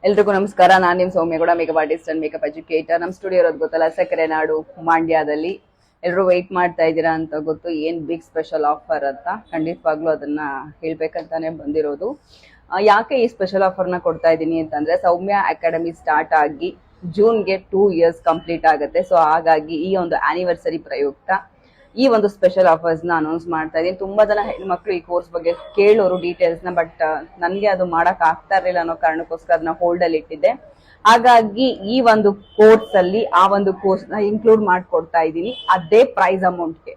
ಎಲ್ರಿಗೂ ನಮಸ್ಕಾರ. ನಾನು ನಿಮ್ Soumya Gowda, makeup artist and makeup educator. ನಮ್ಮ ಸ್ಟುಡಿಯೋ ಇರೋದು ಗೊತ್ತಲ್ಲ, ಸಕ್ಕರೆ ನಾಡು ಮಂಡ್ಯದಲ್ಲಿ. ಎಲ್ಲರೂ ವೆಯ್ಟ್ ಮಾಡ್ತಾ ಇದ್ದೀರಾ ಅಂತ ಗೊತ್ತು, ಏನ್ ಬಿಗ್ ಸ್ಪೆಷಲ್ ಆಫರ್ ಅಂತ. ಖಂಡಿತವಾಗ್ಲೂ ಅದನ್ನ ಹೇಳ್ಬೇಕಂತಾನೆ ಬಂದಿರೋದು. ಯಾಕೆ ಈ ಸ್ಪೆಷಲ್ ಆಫರ್ನ ಕೊಡ್ತಾ ಇದ್ದೀನಿ ಅಂತಂದ್ರೆ, ಸೌಮ್ಯ ಅಕಾಡೆಮಿ ಸ್ಟಾರ್ಟ್ ಆಗಿ ಜೂನ್ಗೆ 2 years ಕಂಪ್ಲೀಟ್ ಆಗುತ್ತೆ. ಸೊ ಹಾಗಾಗಿ ಈ ಒಂದು ಆನಿವರ್ಸರಿ ಪ್ರಯುಕ್ತ ಈ ಒಂದು ಸ್ಪೆಷಲ್ ಆಫರ್ಸ್ ನ ಅನೌನ್ಸ್ ಮಾಡ್ತಾ ಇದೀನಿ. ತುಂಬಾ ಜನ ಹೆಣ್ಮಕ್ಳು ಈ ಕೋರ್ಸ್ ಬಗ್ಗೆ ಕೇಳೋರು ಡೀಟೇಲ್ಸ್ ನ, ಬಟ್ ನನ್ಗೆ ಅದು ಮಾಡಕ್ ಆಗ್ತಾ ಇರ್ಲಿಲ್ಲ ಅನ್ನೋ ಕಾರಣಕ್ಕೋಸ್ಕರ ಅದನ್ನ ಹೋಲ್ಡ್ ಅಲ್ಲಿ ಇಟ್ಟಿದ್ದೆ. ಹಾಗಾಗಿ ಈ ಒಂದು ಕೋರ್ಸ್ ಅಲ್ಲಿ ಆ ಒಂದು ಕೋರ್ಸ್ ನ ಇನ್ಕ್ಲೂಡ್ ಮಾಡ್ಕೊಡ್ತಾ ಇದ್ದೀನಿ. ಅದೇ ಪ್ರೈಸ್ ಅಮೌಂಟ್ಗೆ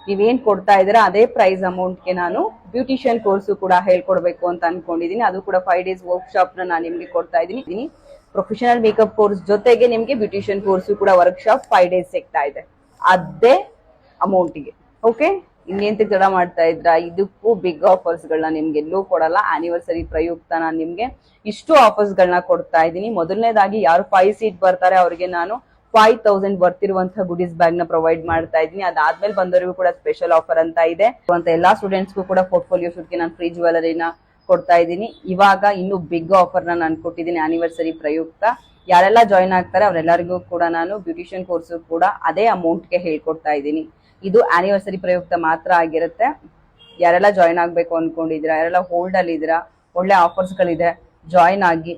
ನೀವೇನ್ ಕೊಡ್ತಾ ಇದ್ದೀರಾ ಅದೇ ಪ್ರೈಸ್ ಅಮೌಂಟ್ಗೆ ನಾನು ಬ್ಯೂಟಿಷಿಯನ್ ಕೋರ್ಸ್ ಕೂಡ ಹೇಳ್ಕೊಡ್ಬೇಕು ಅಂತ ಅನ್ಕೊಂಡಿದೀನಿ. ಅದು ಕೂಡ 5 days ವರ್ಕ್ಶಾಪ್ ನಾನು ನಿಮ್ಗೆ ಕೊಡ್ತಾ ಇದ್ದೀನಿ. ಪ್ರೊಫೆಷನಲ್ ಮೇಕಪ್ ಕೋರ್ಸ್ ಜೊತೆಗೆ ನಿಮ್ಗೆ ಬ್ಯೂಟಿಷಿಯನ್ ಕೋರ್ಸ್ ಕೂಡ ವರ್ಕ್ಶಾಪ್ 5 days ಸಿಗ್ತಾ ಇದೆ ಅದೇ ಅಮೌಂಟ್ಗೆ. ಓಕೆ, ಇನ್ನೇಂತ ತಡ ಮಾಡ್ತಾ ಇದ್ರ? ಇದಕ್ಕೂ ಬಿಗ್ ಆಫರ್ಸ್ ಗಳನ್ನ ನಿಮ್ಗೆ ಎಲ್ಲೂ ಕೊಡಲ್ಲ. ಆನಿವರ್ಸರಿ ಪ್ರಯುಕ್ತ ನಾನು ನಿಮ್ಗೆ ಇಷ್ಟು ಆಫರ್ಸ್ ಗಳನ್ನ ಕೊಡ್ತಾ ಇದ್ದೀನಿ. ಮೊದಲನೇದಾಗಿ ಯಾರು 5 seat ಬರ್ತಾರೆ ಅವ್ರಿಗೆ ನಾನು 5000 ಬರ್ತಿರುವಂತಹ ಗುಡೀಸ್ ಬ್ಯಾಗ್ ನ ಪ್ರೊವೈಡ್ ಮಾಡ್ತಾ ಇದ್ದೀನಿ. ಅದಾದ್ಮೇಲೆ ಬಂದವರಿಗೂ ಕೂಡ ಸ್ಪೆಷಲ್ ಆಫರ್ ಅಂತ ಇದೆ. ಎಲ್ಲಾ ಸ್ಟೂಡೆಂಟ್ಸ್ಗೂ ಕೂಡ ಪೋರ್ಟ್ಫೋಲಿಯೋ ಶೂಟ್ಗೆ ನಾನು ಫ್ರೀ ಜ್ಯುವೆಲರಿನ ಕೊಡ್ತಾ ಇದ್ದೀನಿ. ಇವಾಗ ಇನ್ನು ಬಿಗ್ ಆಫರ್ ನಾನು ಕೊಟ್ಟಿದ್ದೀನಿ ಆನಿವರ್ಸರಿ ಪ್ರಯುಕ್ತ. ಯಾರೆಲ್ಲ ಜಾಯಿನ್ ಆಗ್ತಾರೆ ಅವರೆಲ್ಲರಿಗೂ ಕೂಡ ನಾನು ಬ್ಯೂಟಿಷಿಯನ್ ಕೋರ್ಸ್ ಕೂಡ ಅದೇ ಅಮೌಂಟ್ಗೆ ಹೇಳ್ಕೊಡ್ತಾ ಇದ್ದೀನಿ. ಇದು ಆನಿವರ್ಸರಿ ಪ್ರಯುಕ್ತ ಮಾತ್ರ ಆಗಿರುತ್ತೆ. ಯಾರೆಲ್ಲ ಜಾಯಿನ್ ಆಗ್ಬೇಕು ಅನ್ಕೊಂಡಿದ್ದೀರಾ, ಯಾರೆಲ್ಲ ಹೋಲ್ಡ್ ಅಲ್ಲಿ ಇದ್ದೀರಾ, ಒಳ್ಳೆ ಆಫರ್ಸ್ ಗಳಿದೆ, ಜಾಯಿನ್ ಆಗಿ.